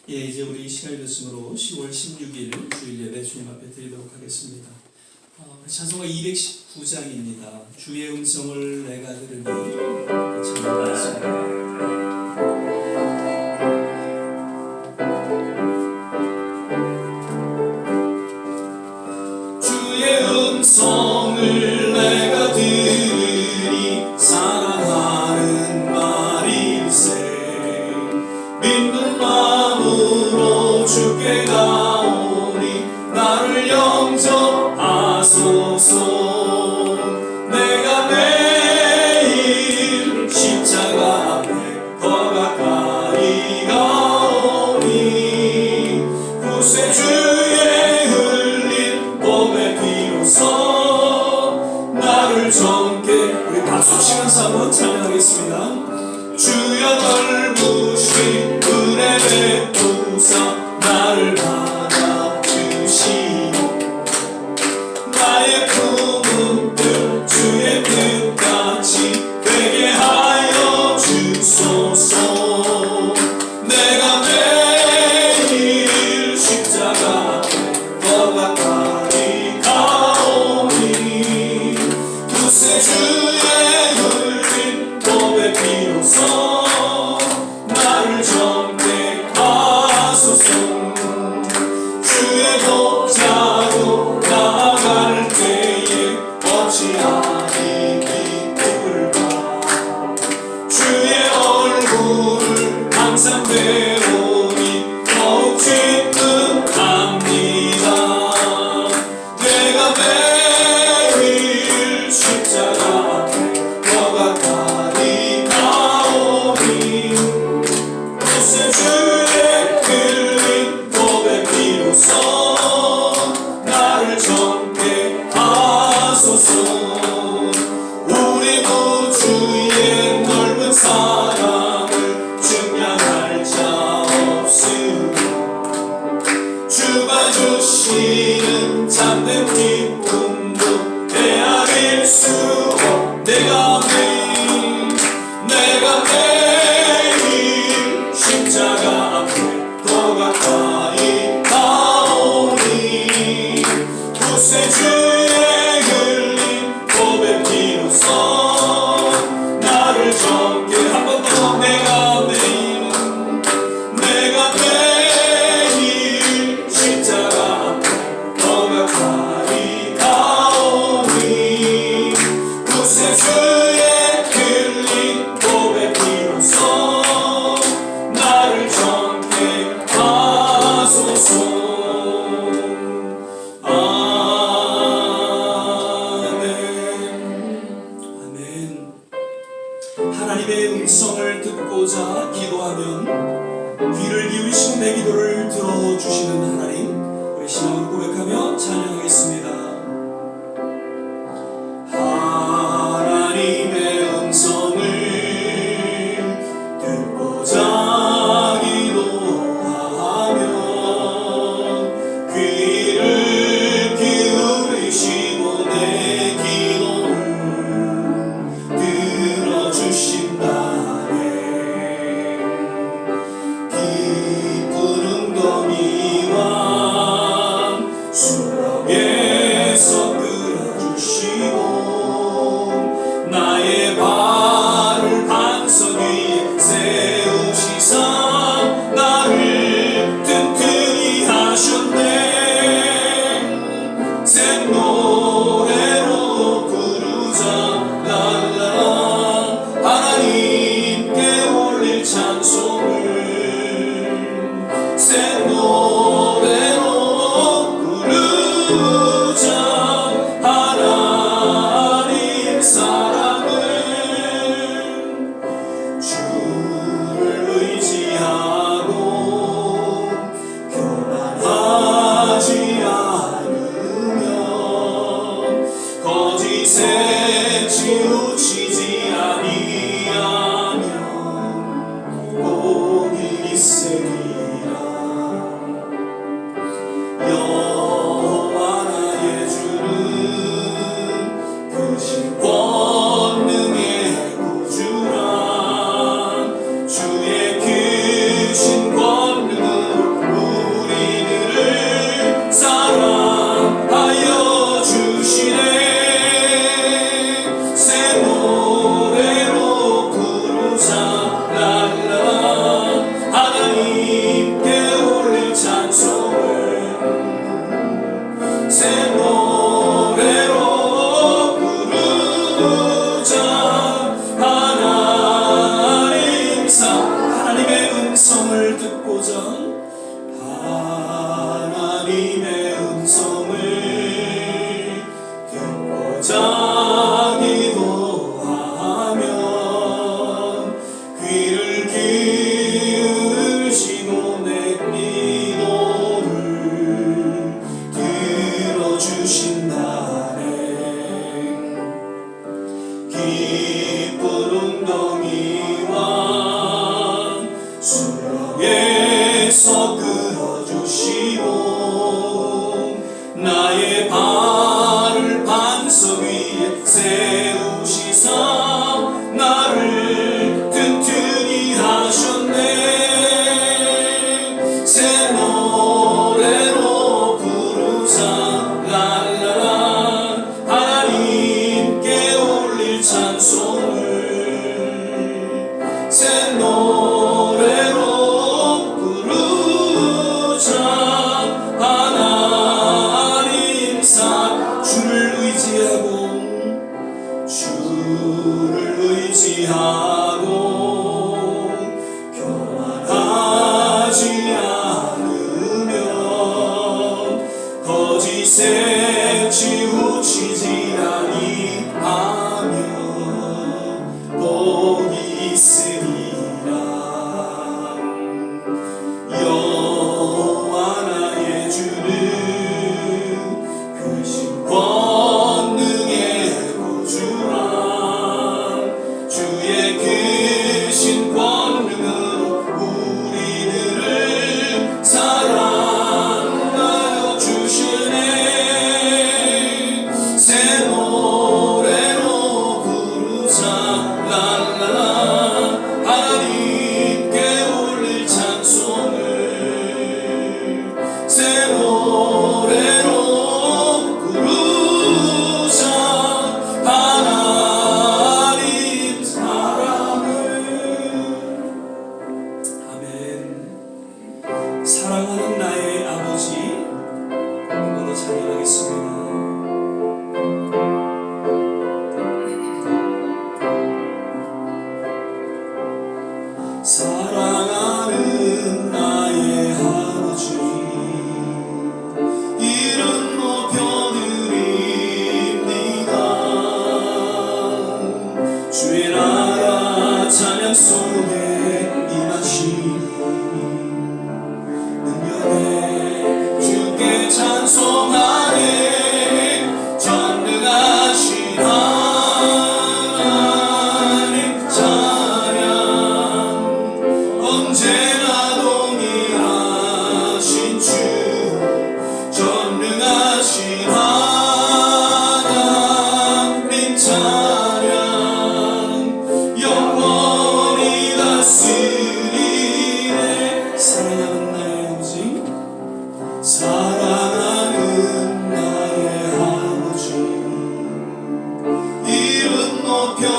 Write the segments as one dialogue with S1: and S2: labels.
S1: 예, 이제 우리 시간이 됐으므로 10월 16일 주일 예배 주님 앞에 드리도록 하겠습니다. 찬송가 219장입니다. 주의 음성을 내가 들으니 찬양하겠습니다. 성을 내가 들으니 사랑하는 말일세 믿는 마음으로 주께 가오니 나를 영접하소서. 내가 매일 십자가 앞에 더 가까이 가오니 구세주의 흘린 봄의 비로소 나를 정케. 우리 박수 치면서 한번 찬양하겠습니다. 주여 넓으신 은혜 베푸사 나를 받아주시오. 나의 품은 주의 뜻같이 되게 하여 주소서. 내가 매일 십자가 앞에 더 가까이 가오니 구세주의 흘린 봄의 비로소 나를 정케하소서. 주의 보좌로 나아갈 때에 어찌하리 기쁠까. 주의 얼굴을 항상 배우니 더욱 기쁨합니다. 내가 매일 십자가 앞에 더 가까이 가오니 구세주의 흘린 봄의 비로소 나를 정케하소서. 우리 구주의 넓은 사랑을 증량할 자 없으며 주가 주시는 참된 기쁨도 헤아릴 수 없. 내가 매일 십자가 앞에 더 가까이 가오니 구세주의 흘린 봄의 비로소 나를 정케. 한 번 더. 내가 매일 십자가 앞에 더 가까이 가오니 구세주의 흘린 봄의 비로소 나를 정케하소서. 하나님의 음성을 듣고자 기도하면 귀를 기울이시고 내 기도를 들어주시는 하나님, 우리 신앙으로 고백하며 찬양하겠습니다. 하나님의 음성을 듣고자 기도하면 귀를 기울이시고 내 기도를 들어주신다네. 기쁜 웅덩이와 수렁에 음성을 듣고자 하나님의 음성을 듣고자 기도하면 귀를 기울이시고 내 기도를 들어주신다네. 깊은 웅덩이와 수렁에서 끌어주시고 나의 발을 반석 위에 세우시사 나를 튼튼히 하셨네. 새 노래로 부르자 랄라라 하나님께 올릴 찬송을 새 노래로 부르자 하나님 주를 의지하고 교만하지 않으면 거짓에 치우치지 아니하면 복이 있으리라. 여호와 나의 주는 크신 권능의 구주라. 주의 크신 권능으로 우리들을 사랑하여 주시네. 새 노래로 부르자 랄라라 하나님께 올릴 찬송을 새 노래로 부르자 하나님 사랑을. 아멘. 사랑하는 나의 아버지, 한 번 더 찬양하겠습니다. 사랑하는 나의 아버지, 이름 높여드립니다. 주의 나라 찬양 속에 임하시니 능력에 주께 찬송하네. 전능하신 하나님 찬양 언제나 동일하신 주 전능하신 하나님 찬양 영원히 다스리네. 사랑하는 나의 아버지, 사랑하는 나의 아버지, 이름 높여드립니다.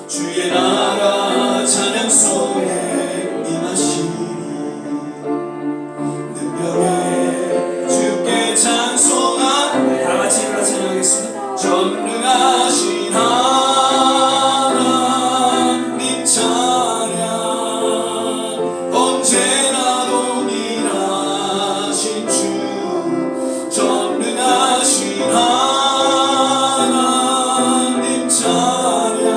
S1: 주의 나라 찬양 속에 임하시니 능력에 주께 찬송하네. 다같이 일어나 찬양하겠습니다. 전능하신 하나님 찬양 언제나 동일하신 주 전능하신 하나님 찬양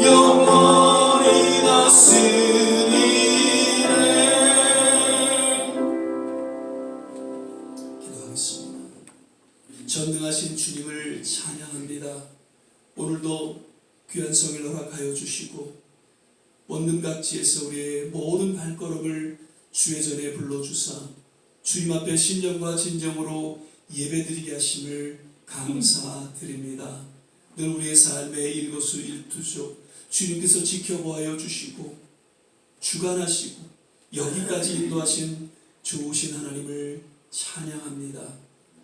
S1: 영원히 다스리네. 기도하겠습니다. 전능하신 주님을 찬양합니다. 오늘도 귀한 성일 허락하여 주시고 원능 각지에서 우리의 모든 발걸음을 주의 전에 불러주사 주님 앞에 신령과 진정으로 예배드리게 하심을 감사드립니다. 늘 우리의 삶의 일거수일투족 주님께서 지켜보아여 주시고 주관하시고 여기까지 인도하신 좋으신 하나님을 찬양합니다.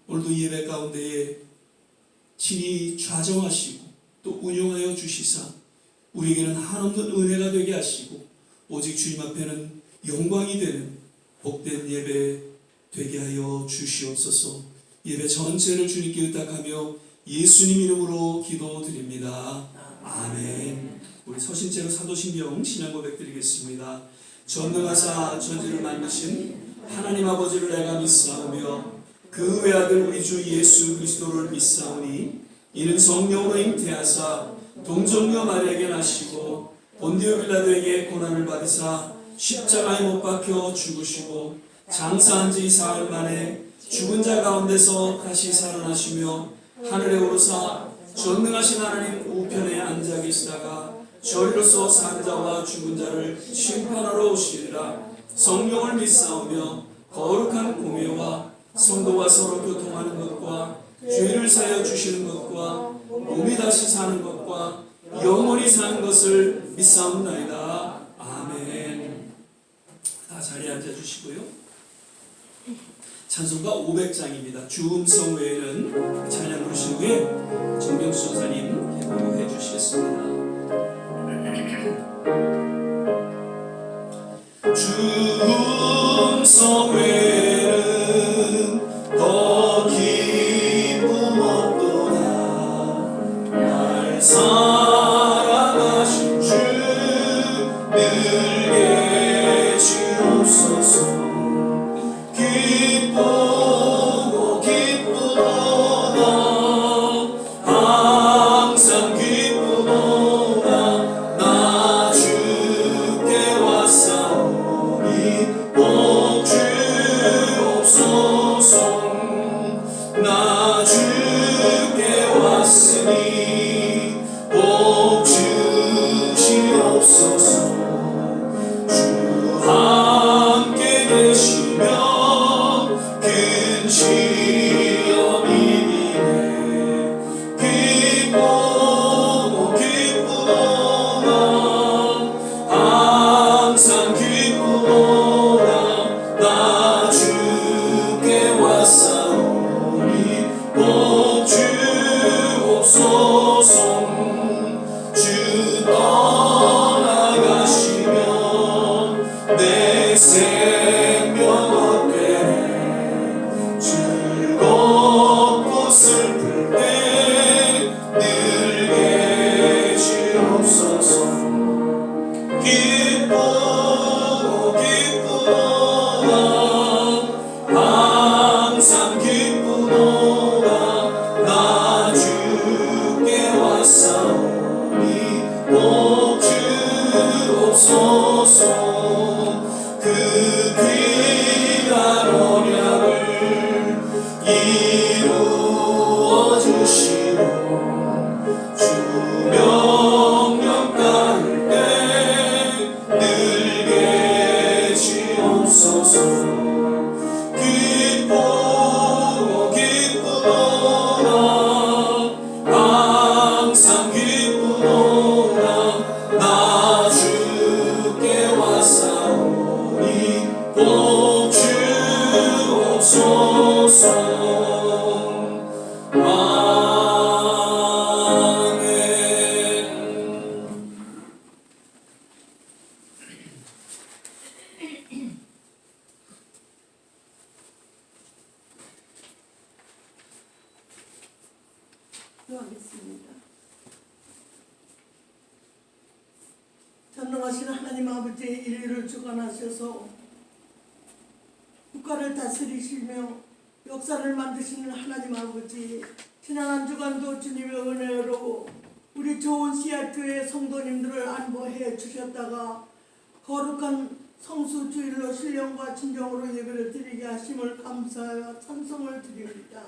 S1: 오늘도 예배 가운데에 친히 좌정하시고 또 운용하여 주시사 우리에게는 한없는 은혜가 되게 하시고 오직 주님 앞에는 영광이 되는 복된 예배 되게 하여 주시옵소서. 예배 전체를 주님께 의탁하며 예수님 이름으로 기도드립니다. 아멘. 우리 서신제로 사도신경 신앙 고백 드리겠습니다. 전능하사 천지를 만드신 하나님 아버지를 내가 믿사오며 그 외아들 우리 주 예수 그리스도를 믿사오니 이는 성령으로 잉태하사 동정녀 마리아에게 나시고 본디오 빌라도에게 고난을 받으사 십자가에 못 박혀 죽으시고 장사한 지 사흘 만에 죽은 자 가운데서 다시 살아나시며 하늘에 오르사 전능하신 하나님 우편에 앉아 계시다가 저리로서 산 자와 죽은 자를 심판하러 오시리라. 성령을 믿사오며 거룩한 공예와 성도와 서로 교통하는 것과 죄를 사여 주시는 것과 몸이 다시 사는 것과 영원히 사는 것을 믿사옵나이다. 아멘. 다 자리에 앉아주시고요. 찬송가 500장입니다. 주음성 외에는 찬양 부르신 후에 정병수 전사님 개봉해 주시겠습니다. 주음성 외에는 더 기쁨 없도다. 날 사랑하신 주 늘 계시옵소서. 기쁘고 기쁘도다. 항상 기쁘도다. 나 주께 왔사오니 복 주옵소서. 나 주께 왔으니 복 주시옵소서. 주 함께 계시며 큰 시험이 이네 기쁘고 기쁘도다. 항상 기쁘도다. 나 주께 왔사오니 복 주옵소서. 주 떠나가시면 내 생명 얻게 즐겁고 슬플 때 늘 계시옵소서. 기쁘고 기쁘도다. 항상 기쁘도다. 나 주께 왔사오니 복 주옵소서. 그 귀한 언약을 이루어 주시고 주 명령 따를 때 늘 계시옵소서. 기쁘고 기쁘도다. 항상 기쁘도다. 나 주께 왔사오니 복 주옵소서.
S2: 기도하겠습니다. 전능하신 하나님 아버지의 인류를 주관하셔서 국가를 다스리시며 역사를 만드시는 하나님 아버지, 지난 한 주간도 주님의 은혜로 우리 좋은 씨앗교회 성도님들을 안보해 주셨다가 거룩한 성수주일로 신령과 진정으로 예배를 드리게 하심을 감사하여 찬송을 드립니다.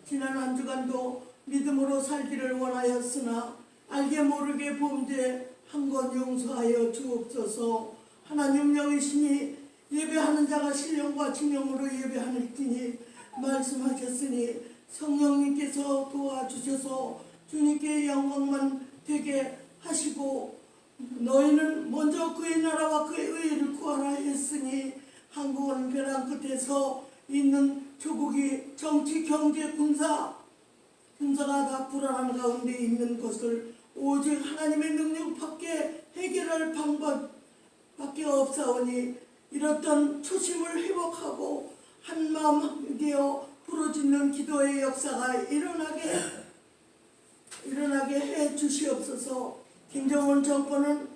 S2: 지난 한 주간도 믿음으로 살기를 원하였으나 알게 모르게 범죄한 것 용서하여 주옵소서. 하나님 영이시니 예배하는 자가 신령과 진정으로 예배하늘지니 말씀하셨으니 성령님께서 도와주셔서 주님께 영광만 되게 하시고 너희는 먼저 그의 나라와 그의 의를 구하라 했으니 한국은 벼랑 끝에서 있는 조국이 정치, 경제, 군사가 다 불안한 가운데 있는 것을 오직 하나님의 능력밖에 해결할 방법밖에 없사오니 이렇던 초심을 회복하고 한마음 되어 부르짖는 기도의 역사가 일어나게 일어나게 해 주시옵소서. 김정은 정권은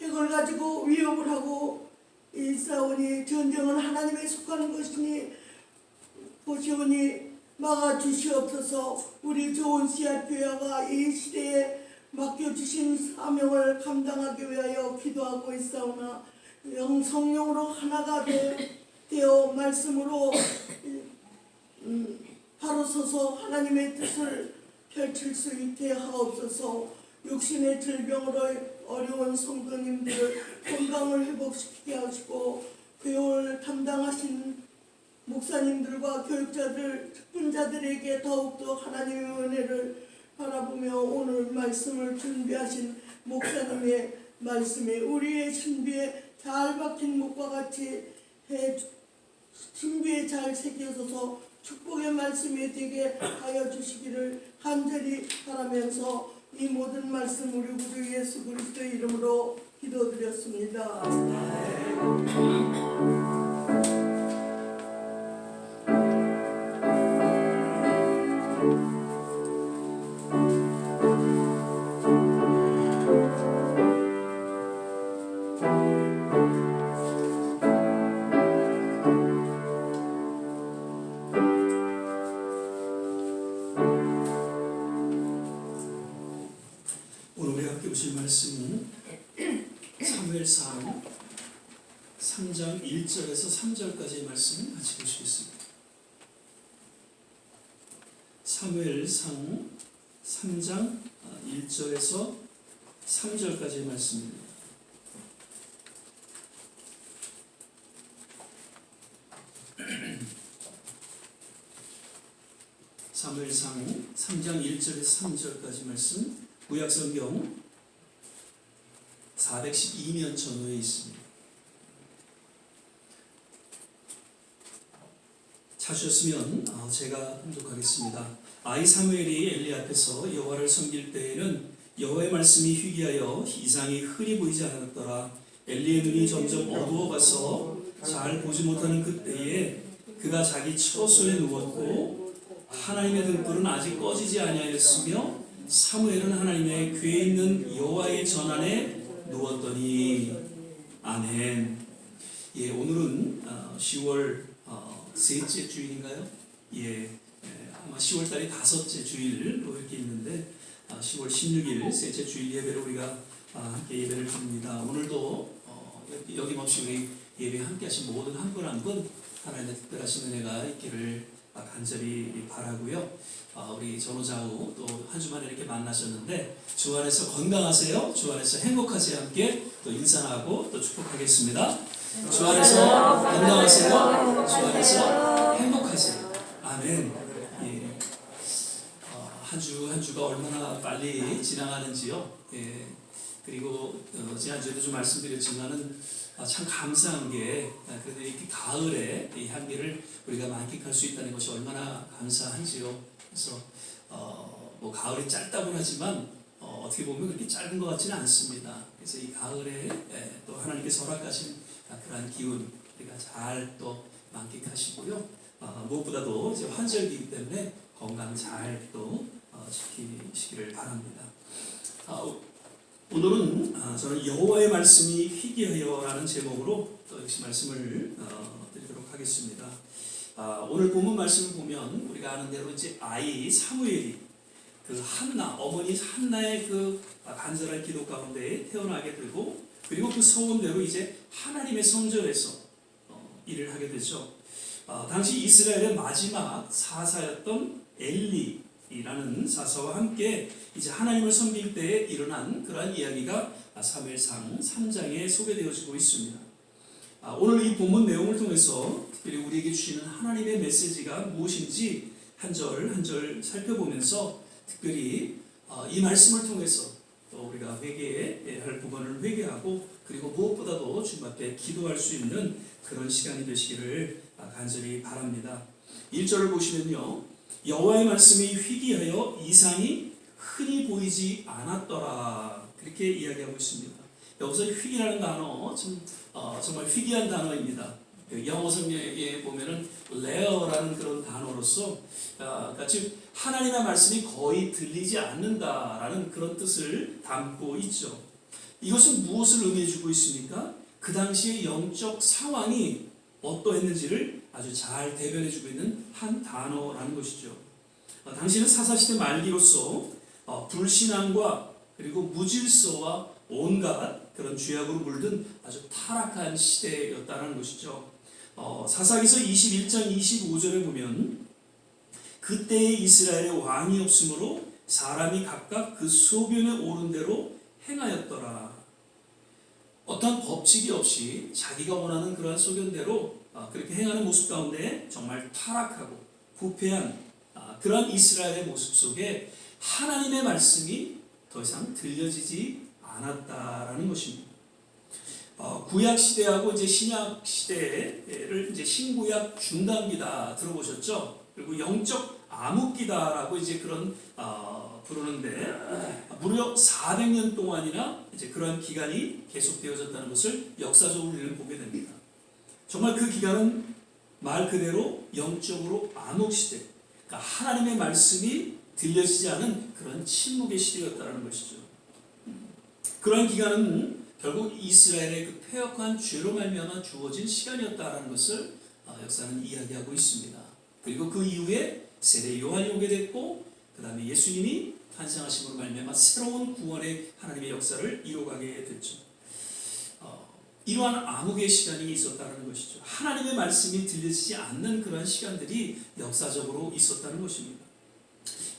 S2: 핵을 가지고 위협을 하고 있사오니 전쟁은 하나님에 속하는 것이니 보시오니 막아 주시옵소서. 우리 좋은 씨앗 교회가 이 시대에 맡겨주신 사명을 감당하기 위하여 기도하고 있사오나 성령으로 하나가 되어 말씀으로 바로 서서 하나님의 뜻을 펼칠 수 있게 하옵소서. 육신의 질병으로 어려운 성도님들을 건강을 회복시키게 하시고 교육을 담당하신 목사님들과 교육자들, 직분자들에게 더욱더 하나님의 은혜를 바라보며 오늘 말씀을 준비하신 목사님의 말씀에 우리의 신비에 잘 박힌 목과 같이 신비에 잘 새겨져서 축복의 말씀이 되게 하여 주시기를 간절히 바라면서 이 모든 말씀 우리 구주 예수 그리스도의 이름으로 기도드렸습니다.
S1: 오늘 우리 함께 보실 말씀은 사무엘상 3장 1절에서 3절까지의 말씀 같이 보시겠습니다. 사무엘상 3장 1절에서 3절까지의 말씀입니다. 사무엘상 3장 1절에서 3절까지 말씀 구약성경 412면 전후에 있습니다. 찾으셨으면 제가 봉독하겠습니다. 아이 사무엘이 엘리 앞에서 여호와를 섬길 때에는 여호와의 말씀이 희귀하여 이상이 흔히 보이지 않았더라. 엘리의 눈이 점점 어두워가서 잘 보지 못하는 그때에 그가 자기 처소에 누웠고 하나님의 등불은 아직 꺼지지 아니하였으며 사무엘은 하나님의 궤에 있는 여호와의 전안에 누웠더니. 아멘. 예, 오늘은 10월 셋째 주일인가요? 아마 10월 달이 다섯째 주일로 이렇게 있는데 10월 16일 셋째 주일 예배를 우리가 함께 예배를 드립니다. 오늘도 여김없이 우리 예배 함께 하신 모든 한 분 한 분 하나님의 특별하신 은혜가 있기를 간절히 바라고요. 우리 전호자우 또 한 주만에 이렇게 만나셨는데 주 안에서 건강하세요. 주 안에서 행복하세요. 함께 또 인사하고 또 축복하겠습니다. 주 안에서 건강하세요. 주 안에서 행복하세요. 아멘. 예. 한 주가 얼마나 빨리 지나가는지요. 예. 그리고 지난주에도 좀 말씀드렸지만은 참 감사한 게 그래도 이렇게 가을에 이 향기를 우리가 만끽할 수 있다는 것이 얼마나 감사한지요. 그래서 뭐 가을이 짧다고 하지만 어떻게 보면 그렇게 짧은 것 같지는 않습니다. 그래서 이 가을에 또 하나님께서 허락하신 그러한 기운 우리가 잘 또 만끽하시고요. 무엇보다도 이제 환절기이기 때문에 건강 잘 또 지키시기를 바랍니다. 오늘은 저는 여호와의 말씀이 희귀하여라는 제목으로 또 역시 말씀을 드리도록 하겠습니다. 오늘 본문 말씀을 보면 우리가 아는 대로 이제 아이 사무엘이 그 한나 어머니 한나의 그 간절한 기도 가운데 태어나게 되고 그리고 그 소원대로 이제 하나님의 성전에서 일을 하게 되죠. 당시 이스라엘의 마지막 사사였던 엘리라는 사사와 함께 이제 하나님을 섬길 때에 일어난 그러한 이야기가 사무엘상 3장에 소개되어지고 있습니다. 오늘 이 본문 내용을 통해서 특별히 우리에게 주시는 하나님의 메시지가 무엇인지 한 절 한 절 살펴보면서 특별히 이 말씀을 통해서 또 우리가 회개해야 할 부분을 회개하고 그리고 무엇보다도 주님 앞에 기도할 수 있는 그런 시간이 되시기를 간절히 바랍니다. 1절을 보시면요. 여호와의 말씀이 희귀하여 이상이 흔히 보이지 않았더라. 그렇게 이야기하고 있습니다. 여기서 희귀라는 단어 참 정말 희귀한 단어입니다. 그 영어 성경에 보면은 레어라는 그런 단어로서 즉 하나님의 말씀이 거의 들리지 않는다라는 그런 뜻을 담고 있죠. 이것은 무엇을 의미해주고 있습니까? 그 당시의 영적 상황이 어떠했는지를 아주 잘 대변해주고 있는 한 단어라는 것이죠. 당시는 사사시대 말기로서 불신앙과 그리고 무질서와 온갖 그런 죄악으로 물든 아주 타락한 시대였다는 것이죠. 사사기서 21장 25절에 보면 그때에 이스라엘에 왕이 없으므로 사람이 각각 그 소변에 오른 대로 행하였더라. 어떤 법칙이 없이 자기가 원하는 그러한 소견대로 그렇게 행하는 모습 가운데 정말 타락하고 부패한 그런 이스라엘의 모습 속에 하나님의 말씀이 더 이상 들려지지 않았다라는 것입니다. 구약 시대하고 이제 신약 시대를 이제 신구약 중단기다 들어보셨죠? 그리고 영적 암흑기다라고 이제 그런 부르는데 무려 400년 동안이나 이제 그러한 기간이 계속되어졌다는 것을 역사적으로 우리는 보게 됩니다. 정말 그 기간은 말 그대로 영적으로 암흑 시대, 그러니까 하나님의 말씀이 들려지지 않은 그런 침묵의 시대였다는 것이죠. 그러한 기간은 결국 이스라엘의 그 패역한 죄로 말미암아 주어진 시간이었다라는 것을 역사는 이야기하고 있습니다. 그리고 그 이후에 세례 요한이 오게 됐고 그 다음에 예수님이 탄생하심으로 말미암아 새로운 구원의 하나님의 역사를 이루어가게 됐죠. 이러한 암흑의 시간이 있었다는 것이죠. 하나님의 말씀이 들려지지 않는 그러한 시간들이 역사적으로 있었다는 것입니다.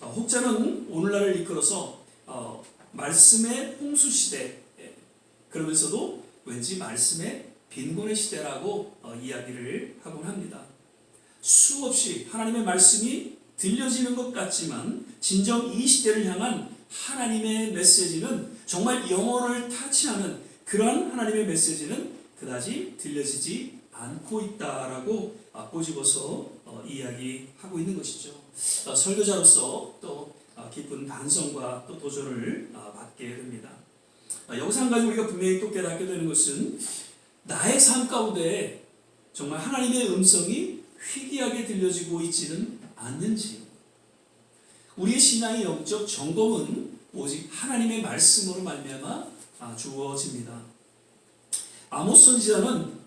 S1: 혹자는 오늘날을 이끌어서 말씀의 홍수 시대, 그러면서도 왠지 말씀의 빈곤의 시대라고 이야기를 하곤 합니다. 수없이 하나님의 말씀이 들려지는 것 같지만 진정 이 시대를 향한 하나님의 메시지는 정말 영혼을 타치하는 그런 하나님의 메시지는 그다지 들려지지 않고 있다라고 꼬집어서 이야기하고 있는 것이죠. 설교자로서 또 깊은 반성과 또 도전을 받게 됩니다. 여기서 한 가지 우리가 분명히 또 깨닫게 되는 것은 나의 삶 가운데 정말 하나님의 음성이 희귀하게 들려지고 있지는 않는지, 우리의 신앙의 영적 점검은 오직 하나님의 말씀으로 말미암아 주어집니다. 아모스 선지자는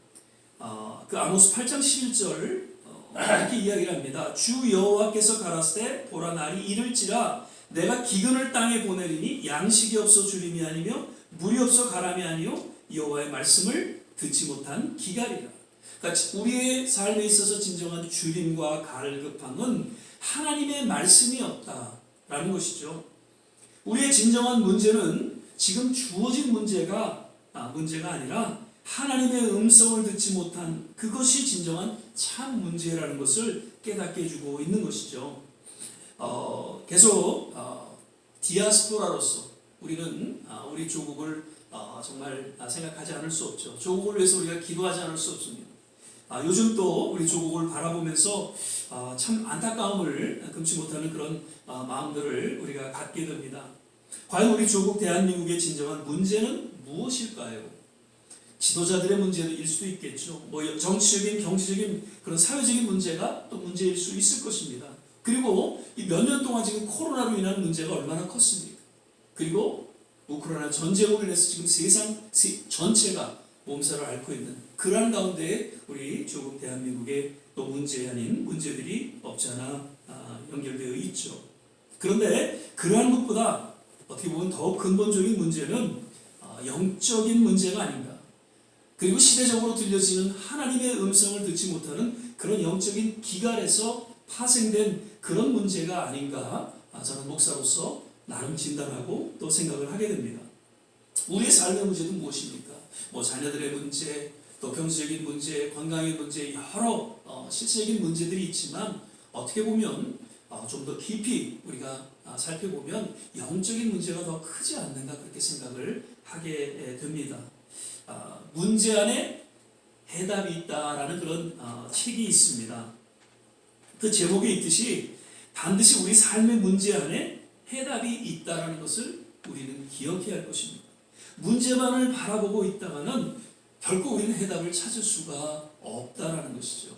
S1: 그 아모스 8장 11절 이렇게 이야기를 합니다. 주 여호와께서 가라사대 보라 날이 이를지라 내가 기근을 땅에 보내리니 양식이 없어 주림이 아니며 물이 없어 가람이 아니요 여호와의 말씀을 듣지 못한 기갈이라. 그러니까 우리의 삶에 있어서 진정한 주림과 갈급함은 하나님의 말씀이 없다라는 것이죠. 우리의 진정한 문제는 지금 주어진 문제가 아니라 하나님의 음성을 듣지 못한 그것이 진정한 참 문제라는 것을 깨닫게 해주고 있는 것이죠. 계속 디아스포라로서 우리는 우리 조국을 정말 생각하지 않을 수 없죠. 조국을 위해서 우리가 기도하지 않을 수 없습니다. 요즘 또 우리 조국을 바라보면서 참 안타까움을 금치 못하는 그런 마음들을 우리가 갖게 됩니다. 과연 우리 조국 대한민국의 진정한 문제는 무엇일까요? 지도자들의 문제일 수도 있겠죠. 뭐 정치적인, 경제적인 그런 사회적인 문제가 또 문제일 수 있을 것입니다. 그리고 이 몇 년 동안 지금 코로나로 인한 문제가 얼마나 컸습니까? 그리고 우크라이나 전쟁으로 인해서 지금 세상 전체가 몸살을 앓고 있는 그러한 가운데 우리 조국 대한민국의 또 문제 아닌 문제들이 없지 않아 연결되어 있죠. 그런데 그러한 것보다 어떻게 보면 더 근본적인 문제는 영적인 문제가 아닌가. 그리고 시대적으로 들려지는 하나님의 음성을 듣지 못하는 그런 영적인 기갈에서 파생된 그런 문제가 아닌가 저는 목사로서 나름 진단하고 또 생각을 하게 됩니다. 우리의 삶의 문제도 무엇입니까? 뭐 자녀들의 문제, 또 경제적인 문제, 건강의 문제, 여러 실질적인 문제들이 있지만 어떻게 보면 좀 더 깊이 우리가 살펴보면 영적인 문제가 더 크지 않는가 그렇게 생각을 하게 됩니다. 문제 안에 해답이 있다라는 그런 책이 있습니다. 그 제목에 있듯이 반드시 우리 삶의 문제 안에 해답이 있다라는 것을 우리는 기억해야 할 것입니다. 문제만을 바라보고 있다가는 결코 우리는 해답을 찾을 수가 없다라는 것이죠.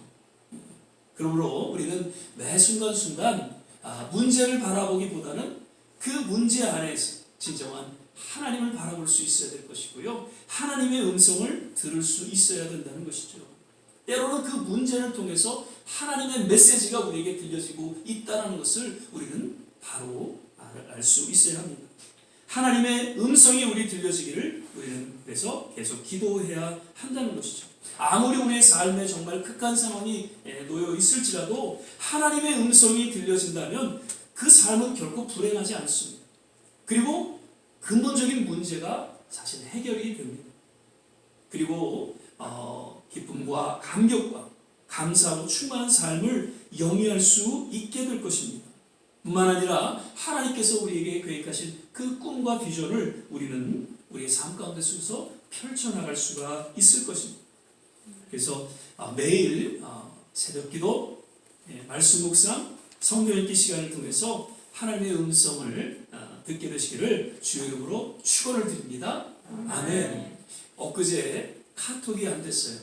S1: 그러므로 우리는 매 순간순간 문제를 바라보기보다는 그 문제 안에서 진정한 하나님을 바라볼 수 있어야 될 것이고요. 하나님의 음성을 들을 수 있어야 된다는 것이죠. 때로는 그 문제를 통해서 하나님의 메시지가 우리에게 들려지고 있다는 것을 우리는 바로 알 수 있어야 합니다. 하나님의 음성이 우리 들려지기를 우리는 그래서 계속 기도해야 한다는 것이죠. 아무리 우리의 삶에 정말 극한 상황이 놓여 있을지라도 하나님의 음성이 들려진다면 그 삶은 결코 불행하지 않습니다. 그리고 근본적인 문제가 사실 해결이 됩니다. 그리고 기쁨과 감격과 감사로 충만한 삶을 영위할 수 있게 될 것입니다. 뿐만 아니라 하나님께서 우리에게 계획하신 그 꿈과 비전을 우리는 우리의 삶 가운데 속에서 펼쳐나갈 수가 있을 것입니다. 그래서 매일 새벽기도, 말씀 묵상, 성경 읽기 시간을 통해서 하나님의 음성을 듣게 되시기를 주의 이름으로 축원을 드립니다. 아멘. 엊그제 카톡이 안 됐어요.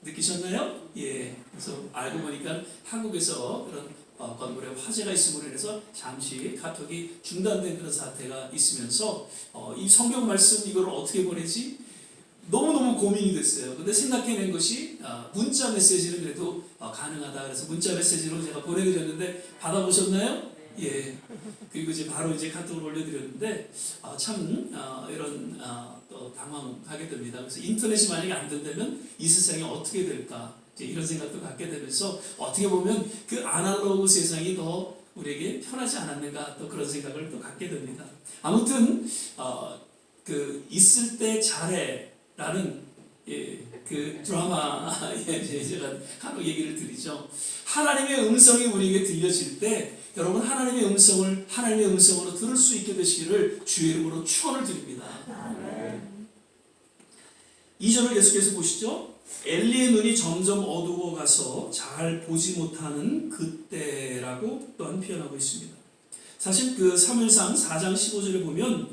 S1: 느끼셨나요? 예. 그래서 알고 보니까 한국에서 그런 건물에 화재가 있음으로 인해서 잠시 카톡이 중단된 그런 사태가 있으면서 이 성경 말씀 이걸 어떻게 보내지? 너무너무 고민이 됐어요. 근데 생각해낸 것이 문자 메시지는 그래도 가능하다. 그래서 문자 메시지로 제가 보내드렸는데 받아보셨나요? 예. 그리고 이제 바로 이제 카톡을 올려드렸는데 참 이런 또 당황하게 됩니다. 그래서 인터넷이 만약에 안 된다면 이 세상이 어떻게 될까? 이런 생각도 갖게 되면서 어떻게 보면 그 아날로그 세상이 더 우리에게 편하지 않았는가 또 그런 생각을 또 갖게 됩니다. 아무튼 그 있을 때 잘해라는 그 드라마에 제가 한번 얘기를 드리죠. 하나님의 음성이 우리에게 들려질 때 여러분 하나님의 음성을 하나님의 음성으로 들을 수 있게 되시기를 주의 이름으로 축원을 드립니다. 2절을 계속해서 보시죠. 엘리의 눈이 점점 어두워 가서 잘 보지 못하는 그때라고 또한 표현하고 있습니다. 사실 그 사무엘상 4장 15절에 보면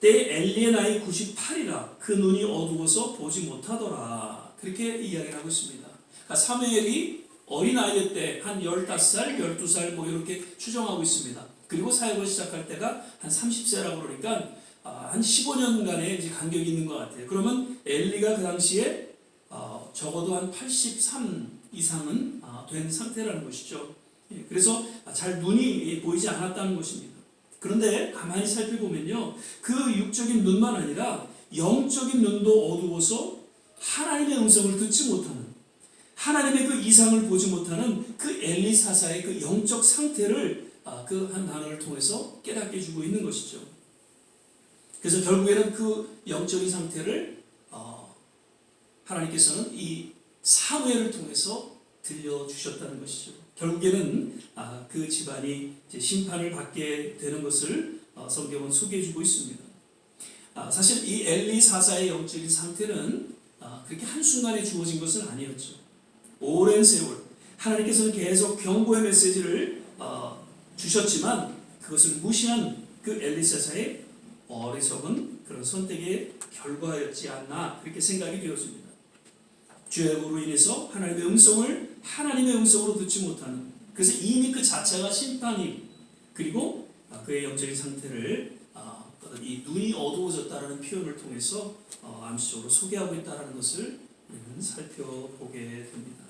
S1: 때 엘리의 나이 98이라 그 눈이 어두워서 보지 못하더라 그렇게 이야기를 하고 있습니다. 그러니까 사무엘이 어린아이일 때 한 15살, 12살 뭐 이렇게 추정하고 있습니다. 그리고 사역을 시작할 때가 한 30세라고 그러니까 한 15년간의 이제 간격이 있는 것 같아요. 그러면 엘리가 그 당시에 적어도 한 83 이상은 된 상태라는 것이죠. 그래서 잘 눈이 보이지 않았다는 것입니다. 그런데 가만히 살펴보면요, 그 육적인 눈만 아니라 영적인 눈도 어두워서 하나님의 음성을 듣지 못하는, 하나님의 그 이상을 보지 못하는 그 엘리 사사의 그 영적 상태를 그 한 단어를 통해서 깨닫게 해주고 있는 것이죠. 그래서 결국에는 그 영적인 상태를 하나님께서는 이 사무엘을 통해서 들려주셨다는 것이죠. 결국에는 그 집안이 이제 심판을 받게 되는 것을 성경은 소개해주고 있습니다. 사실 이 엘리 사사의 영적인 상태는 그렇게 한순간에 주어진 것은 아니었죠. 오랜 세월 하나님께서는 계속 경고의 메시지를 주셨지만 그것을 무시한 그 엘리 사사의 어리석은 그런 선택의 결과였지 않나 그렇게 생각이 되었습니다. 죄악으로 인해서 하나님의 음성을 하나님의 음성으로 듣지 못하는, 그래서 이미 그 자체가 심판이, 그리고 그의 영적인 상태를 이 눈이 어두워졌다는 표현을 통해서 암시적으로 소개하고 있다는 것을 우리는 살펴보게 됩니다.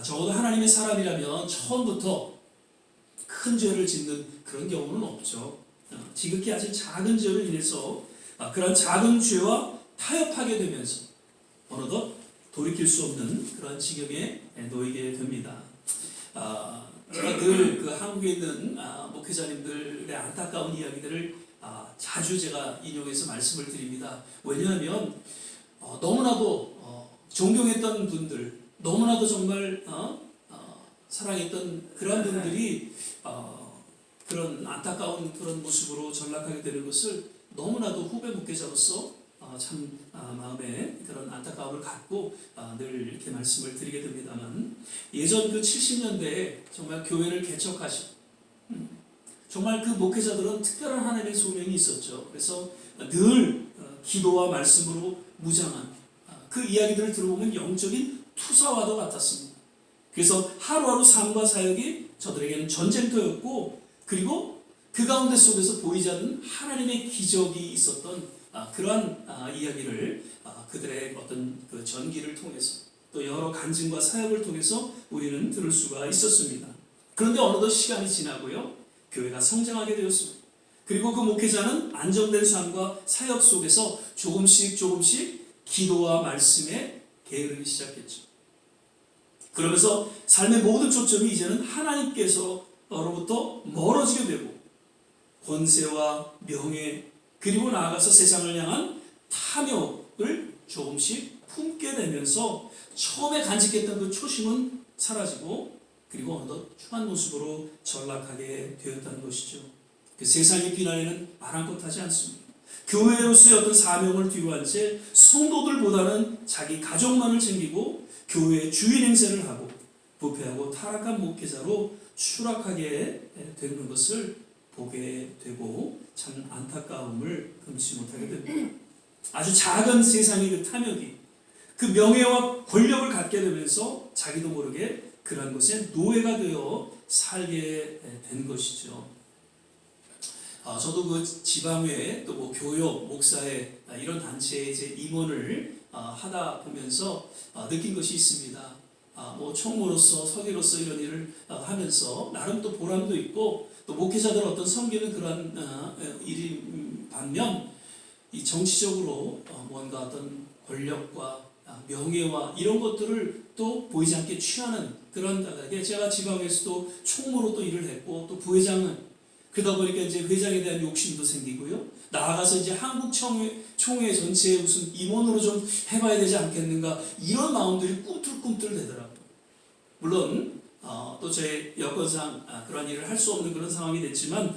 S1: 적어도 하나님의 사람이라면 처음부터 큰 죄를 짓는 그런 경우는 없죠. 지극히 아주 작은 죄를 인해서 그런 작은 죄와 타협하게 되면서 어느덧 돌이킬 수 없는 그런 지경에 놓이게 됩니다. 제가 늘 그 한국에 있는 목회자님들의 안타까운 이야기들을 자주 제가 인용해서 말씀을 드립니다. 왜냐하면 너무나도 존경했던 분들, 너무나도 정말 사랑했던 그런 분들이 그런 안타까운 그런 모습으로 전락하게 되는 것을 너무나도 후배 목회자로서 참 마음에 그런 안타까움을 갖고 늘 이렇게 말씀을 드리게 됩니다만, 예전 그 70년대에 정말 교회를 개척하신 정말 그 목회자들은 특별한 하나님의 소명이 있었죠. 그래서 늘 기도와 말씀으로 무장한 그 이야기들을 들어보면 영적인 투사와도 같았습니다. 그래서 하루하루 삶과 사역이 저들에게는 전쟁터였고, 그리고 그 가운데 속에서 보이지 않는 하나님의 기적이 있었던 그러한 이야기를 그들의 어떤 그 전기를 통해서 또 여러 간증과 사역을 통해서 우리는 들을 수가 있었습니다. 그런데 어느덧 시간이 지나고요, 교회가 성장하게 되었습니다. 그리고 그 목회자는 안정된 삶과 사역 속에서 조금씩 기도와 말씀에 게으르기 시작했죠. 그러면서 삶의 모든 초점이 이제는 하나님께서로부터 멀어지게 되고, 권세와 명예, 그리고 나아가서 세상을 향한 탐욕을 조금씩 품게 되면서 처음에 간직했던 그 초심은 사라지고, 그리고 어느덧 추한 모습으로 전락하게 되었다는 것이죠. 그 세상의 비난에는 아랑곳하지 않습니다. 교회로서의 어떤 사명을 뒤로한 채 성도들보다는 자기 가족만을 챙기고 교회의 주인 행세를 하고 부패하고 타락한 목회자로 추락하게 되는 것을 보게 되고 참 안타까움을 금치 못하게 됩니다. 아주 작은 세상의 그 탐욕이 그 명예와 권력을 갖게 되면서 자기도 모르게 그런 것에 노예가 되어 살게 된 것이죠. 저도 그 지방회 또 뭐 교역, 목사회 이런 단체에 이제 임원을 하다 보면서 느낀 것이 있습니다. 뭐 총무로서 서기로서 이런 일을 하면서 나름 또 보람도 있고, 또 목회자들 어떤 섬기는 그런 일이 반면 이 정치적으로 뭔가 어떤 권력과 명예와 이런 것들을 또 보이지 않게 취하는 그런 다닥에, 제가 지방에서도 총무로 또 일을 했고 또 부회장은 그러다 보니까 이제 회장에 대한 욕심도 생기고요. 나아가서 이제 한국 총회 전체에 무슨 임원으로 좀 해봐야 되지 않겠는가, 이런 마음들이 꿈틀꿈틀 되더라고요. 물론 또 제 여건상 그런 일을 할 수 없는 그런 상황이 됐지만,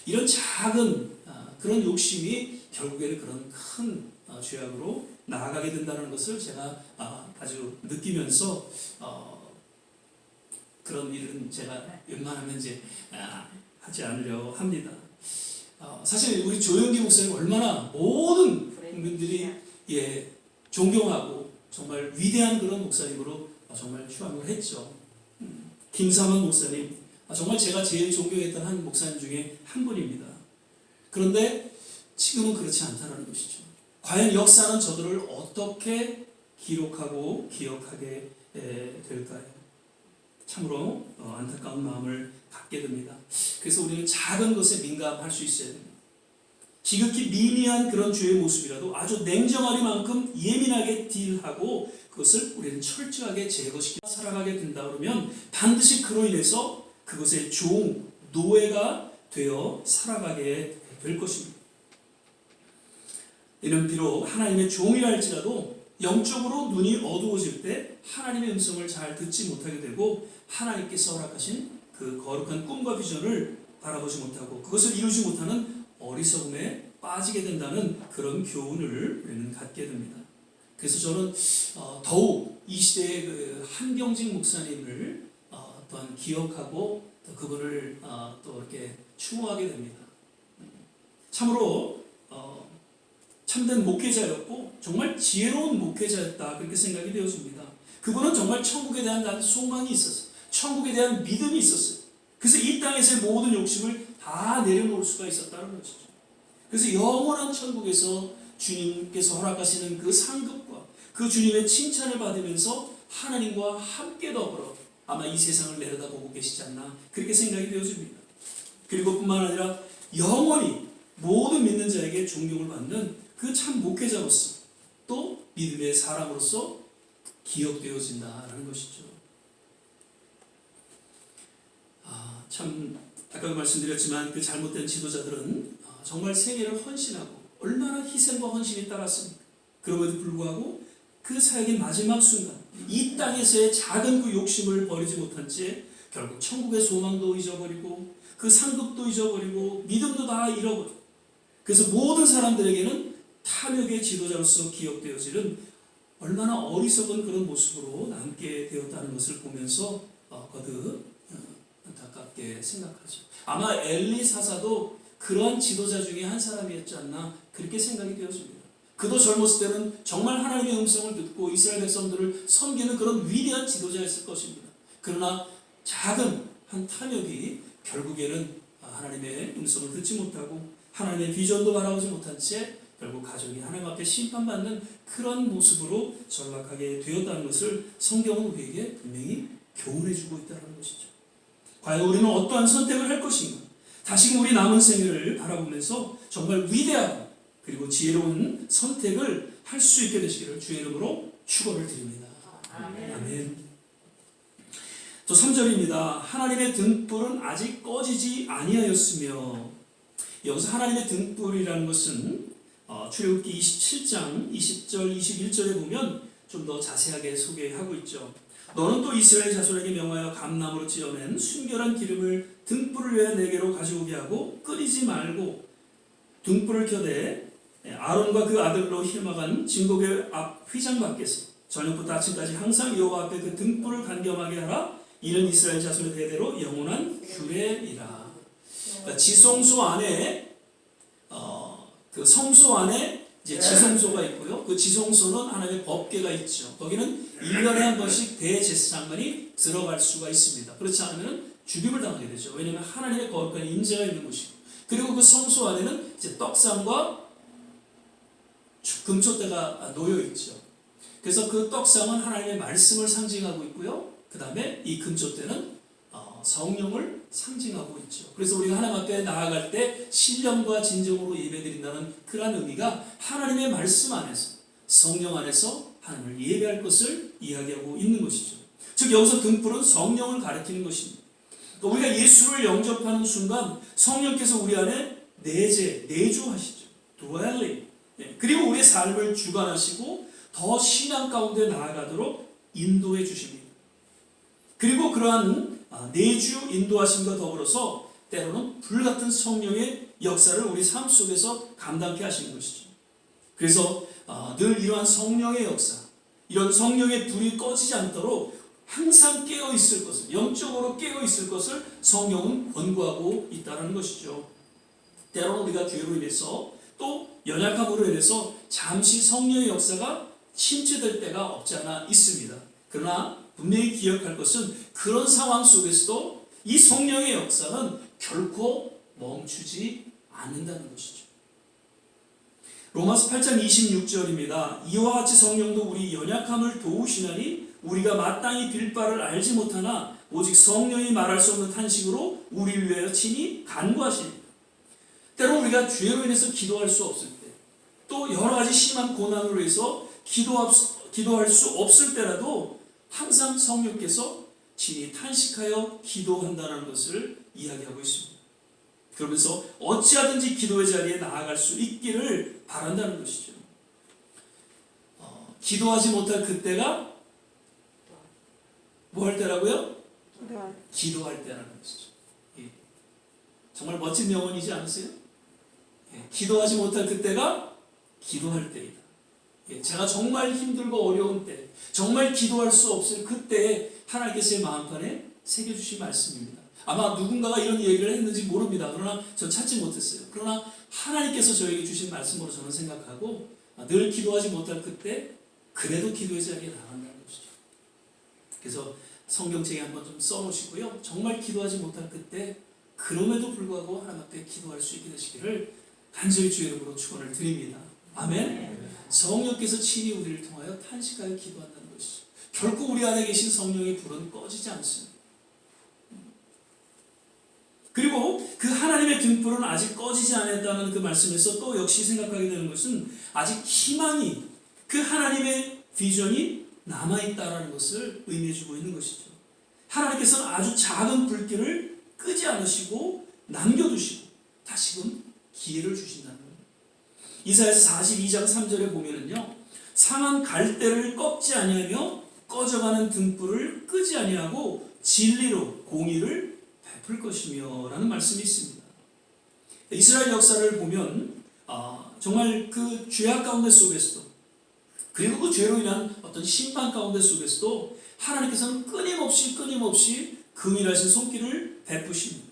S1: 이런 작은 그런 욕심이 결국에는 그런 큰 죄악으로 나아가게 된다는 것을 제가 아주 느끼면서 그런 일은 제가 웬만하면 이제 하지 않으려 합니다. 사실 우리 조영기 목사님 얼마나 모든 국민들이 존경하고 정말 위대한 그런 목사님으로 정말 추앙을 했죠. 김삼원 목사님, 정말 제가 제일 존경했던 한 목사님 중에 한 분입니다. 그런데 지금은 그렇지 않다는 것이죠. 과연 역사는 저들을 어떻게 기록하고 기억하게 될까요? 참으로 안타까운 마음을 갖게 됩니다. 그래서 우리는 작은 것에 민감할 수 있어야 됩니다. 지극히 미미한 그런 죄의 모습이라도 아주 냉정하리만큼 예민하게 딜하고 그것을 우리는 철저하게 제거시키고 살아가게 된다 그러면 반드시 그로 인해서 그것의 노예가 되어 살아가게 될 것입니다. 이는 비록 하나님의 종이라 할지라도 영적으로 눈이 어두워질 때 하나님의 음성을 잘 듣지 못하게 되고, 하나님께서 허락하신 그 거룩한 꿈과 비전을 바라보지 못하고 그것을 이루지 못하는 어리석음에 빠지게 된다는 그런 교훈을 우리는 갖게 됩니다. 그래서 저는 더욱 이 시대의 그 한경직 목사님을 또한 기억하고 또 그분을 또 이렇게 추모하게 됩니다. 참으로 참된 목회자였고 정말 지혜로운 목회자였다, 그렇게 생각이 되어집니다. 그분은 정말 천국에 대한 소망이 있었어요. 천국에 대한 믿음이 있었어요. 그래서 이 땅에서의 모든 욕심을 다 내려놓을 수가 있었다는 것이죠. 그래서 영원한 천국에서 주님께서 허락하시는 그 상급과 그 주님의 칭찬을 받으면서 하나님과 함께 더불어 아마 이 세상을 내려다보고 계시지 않나, 그렇게 생각이 되어집니다. 그리고 뿐만 아니라 영원히 모든 믿는 자에게 존경을 받는 그 참 목회자로서 또 믿음의 사람으로서 기억되어진다라는 것이죠. 참 아까도 말씀드렸지만 그 잘못된 지도자들은 정말 생애를 헌신하고 얼마나 희생과 헌신이 따랐습니까? 그럼에도 불구하고 그 사역의 마지막 순간 이 땅에서의 작은 그 욕심을 버리지 못한 채 결국 천국의 소망도 잊어버리고 그 상급도 잊어버리고 믿음도 다 잃어버리고, 그래서 모든 사람들에게는 탐욕의 지도자로서 기억되어지는 얼마나 어리석은 그런 모습으로 남게 되었다는 것을 보면서 거듭 안타깝게 생각하죠. 아마 엘리 사사도 그런 지도자 중에 한 사람이었지 않나 그렇게 생각이 되어집니다. 그도 젊었을 때는 정말 하나님의 음성을 듣고 이스라엘 백성들을 섬기는 그런 위대한 지도자였을 것입니다. 그러나 작은 한 탐욕이 결국에는 하나님의 음성을 듣지 못하고 하나님의 비전도 바라보지 못한 채 결국 가족이 하나님 앞에 심판받는 그런 모습으로 전락하게 되었다는 것을 성경은 우리에게 분명히 교훈해주고 있다는 것이죠. 과연 우리는 어떠한 선택을 할 것인가? 다시금 우리 남은 생애를 바라보면서 정말 위대하고 그리고 지혜로운 선택을 할 수 있게 되시기를 주의 이름으로 축원을 드립니다. 아멘. 또 3절입니다. 하나님의 등불은 아직 꺼지지 아니하였으며, 여기서 하나님의 등불이라는 것은 출애굽기 27장 20절 21절에 보면 좀 더 자세하게 소개하고 있죠. 너는 또 이스라엘 자손에게 명하여 감나무로 찌어낸 순결한 기름을 등불을 위해 내게로 가져오게 하고 끓이지 말고 등불을 켜되 아론과 그 아들로 희망한 진국의 앞 휘장 밖에서 저녁부터 아침까지 항상 여호와 앞에 그 등불을 간겸하게 하라. 이는 이스라엘 자손의 대대로 영원한 규례이라. 그러니까 지성소 안에 그 성소 안에 이제 지성소가 있고요. 그 지성소는 하나님의 법궤가 있죠. 거기는 1년에 한 번씩 대제사장만이 들어갈 수가 있습니다. 그렇지 않으면 죽임을 당하게 되죠. 왜냐하면 하나님의 거룩한 임재가 있는 곳이고, 그리고 그 성소 안에는 이제 떡상과 금초대가 놓여 있죠. 그래서 그 떡상은 하나님의 말씀을 상징하고 있고요. 그 다음에 이 금초대는 성령을 상징하고 있죠. 그래서 우리가 하나님 앞에 나아갈 때 신령과 진정으로 예배드린다는 그러한 의미가 하나님의 말씀 안에서, 성령 안에서 하나님을 예배할 것을 이야기하고 있는 것이죠. 즉 여기서 등불은 성령을 가리키는 것입니다. 그러니까 우리가 예수를 영접하는 순간 성령께서 우리 안에 내주하시죠. dwelling. 그리고 우리의 삶을 주관하시고 더 신앙 가운데 나아가도록 인도해 주십니다. 그리고 그러한 내주 인도하심과 더불어서 때로는 불같은 성령의 역사를 우리 삶 속에서 감당케 하시는 것이죠. 그래서 늘 이러한 성령의 역사, 이런 성령의 불이 꺼지지 않도록 항상 깨어 있을 것을, 영적으로 깨어 있을 것을 성경은 권고하고 있다는 것이죠. 때로는 우리가 죄로 인해서 또 연약함으로 인해서 잠시 성령의 역사가 침체될 때가 없지 않아 있습니다. 그러나 분명히 기억할 것은 그런 상황 속에서도 이 성령의 역사는 결코 멈추지 않는다는 것이죠. 로마서 8장 26절입니다. 이와 같이 성령도 우리 연약함을 도우시나니 우리가 마땅히 빌 바를 알지 못하나 오직 성령이 말할 수 없는 탄식으로 우리를 위하여 친히 간구하시리라. 때로 우리가 죄로 인해서 기도할 수 없을 때, 또 여러 가지 심한 고난으로 해서 기도할 수 없을 때라도 항상 성령께서 친히 탄식하여 기도한다는 것을 이야기하고 있습니다. 그러면서 어찌하든지 기도의 자리에 나아갈 수 있기를 바란다는 것이죠. 기도하지 못할 그때가 뭐 할 때라고요? 기도할 때라는 것이죠. 정말 멋진 명언이지 않으세요? 기도하지 못할 그때가 기도할 때이다. 제가 정말 힘들고 어려운 때, 정말 기도할 수 없을 그때 하나님께서 제 마음판에 새겨주신 말씀입니다. 아마 누군가가 이런 얘기를 했는지 모릅니다. 그러나 전 찾지 못했어요. 그러나 하나님께서 저에게 주신 말씀으로 저는 생각하고 늘 기도하지 못할 그때 그래도 기도의 자리에 나간다는 것이죠. 그래서 성경책에 한번 좀 써놓으시고요. 정말 기도하지 못할 그때 그럼에도 불구하고 하나님 앞에 기도할 수 있게 되시기를 간절히 주의 이름으로 축원을 드립니다. 아멘. 성령께서 친히 우리를 통하여 탄식하여 기도한다는 것이죠. 결코 우리 안에 계신 성령의 불은 꺼지지 않습니다. 그리고 그 하나님의 등불은 아직 꺼지지 않았다는 그 말씀에서 또 역시 생각하게 되는 것은 아직 희망이, 그 하나님의 비전이 남아있다는 것을 의미해주고 있는 것이죠. 하나님께서는 아주 작은 불길을 끄지 않으시고 남겨두시고 다시금 기회를 주신다는 거예요. 이사야서 42장 3절에 보면은요, 상한 갈대를 꺾지 아니하며 꺼져가는 등불을 끄지 아니하고 진리로 공의를 베풀 것이며 라는 말씀이 있습니다. 이스라엘 역사를 보면 정말 그 죄악 가운데 속에서도, 그리고 그 죄로 인한 어떤 심판 가운데 속에서도 하나님께서는 끊임없이 긍휼하신 손길을 베푸십니다.